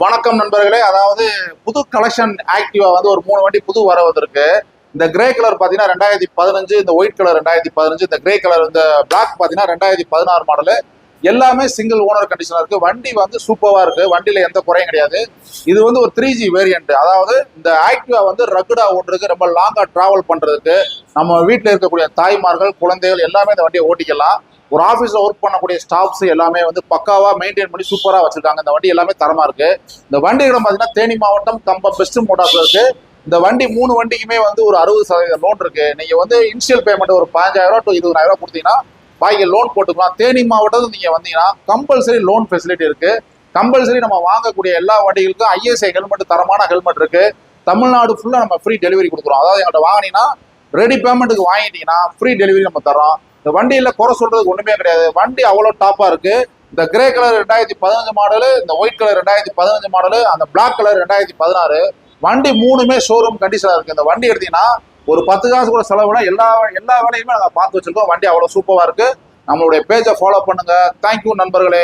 வணக்கம் நண்பர்களே. அதாவது புது கலெக்ஷன் ஆக்டிவா வந்து ஒரு 3 வண்டி புது வரவதற்கு. இந்த கிரே கலர் பாத்தீங்கன்னா 2015, இந்த ஒயிட் கலர் 2015, இந்த கிரே கலர் இந்த பிளாக் பாத்தீங்கன்னா 2016 மாடலு. எல்லாமே சிங்கிள் ஓனர் கண்டிஷனா இருக்கு. வண்டி வந்து சூப்பரா இருக்கு. வண்டியில எந்த குறையும் கிடையாது. இது வந்து ஒரு 3G வேரியன்ட். அதாவது இந்த ஆக்டிவா வந்து ரகுடா ஓட்டுறதுக்கு, ரொம்ப லாங்கா டிராவல் பண்றதுக்கு, நம்ம வீட்டில் இருக்கக்கூடிய தாய்மார்கள், குழந்தைகள் எல்லாமே இந்த வண்டியை ஓட்டிக்கலாம். ஒரு ஆஃபீஸில் ஒர்க் பண்ணக்கூடிய ஸ்டாஃப்ஸ் எல்லாமே வந்து பக்காவாக மெயின்டைன் பண்ணி சூப்பராக வச்சிருக்காங்க. இந்த வண்டி எல்லாமே தரமாக இருக்கு. இந்த வண்டி இடம் பார்த்தீங்கன்னா தேனி மாவட்டம் கம்பம் பெஸ்ட் மோட்டார்ஸ் இருக்கு. இந்த வண்டி 3 வண்டிக்குமே வந்து ஒரு 60% லோன் இருக்கு. நீங்க வந்து இனிஷியல் பேமெண்ட் ஒரு 15,000 to 20,000 கொடுத்தீங்கன்னா பாக்கி லோன் போட்டுக்கலாம். தேனி மாவட்டத்தில் நீங்க வந்தீங்கன்னா கம்பல்சரி லோன் ஃபெசிலிட்டி இருக்கு. கம்பல்சரி நம்ம வாங்கக்கூடிய எல்லா வண்டிகளுக்கும் ISI ஹெல்மெட், தரமான ஹெல்மெட் இருக்கு. தமிழ்நாடு ஃபுல்லாக நம்ம ஃப்ரீ டெலிவரி கொடுக்குறோம். அதாவது எங்கள்கிட்ட வாங்கினீங்கன்னா ரெடி பேமெண்ட்டுக்கு வாங்கிட்டீங்கன்னா ஃப்ரீ டெலிவரி நம்ம தரோம். இந்த வண்டியில குறை சொல்றதுக்கு ஒண்ணுமே கிடையாது. வண்டி அவ்வளவு டாப்பா இருக்கு. இந்த கிரே கலர் 2015 மாடலு, இந்த ஒயிட் கலர் 2015 மாடலு, அந்த பிளாக் கலர் 2016. வண்டி 3மே ஷோரூம் கண்டிஷனா இருக்கு. இந்த வண்டி எடுத்தீங்கன்னா ஒரு 10 காசு கூட செலவுல எல்லா வேலையுமே நாங்கள் பார்த்து வச்சிருக்கோம். வண்டி அவ்வளவு சூப்பரா இருக்கு. நம்மளுடைய பேஜை ஃபாலோ பண்ணுங்க. தேங்க்யூ நண்பர்களே.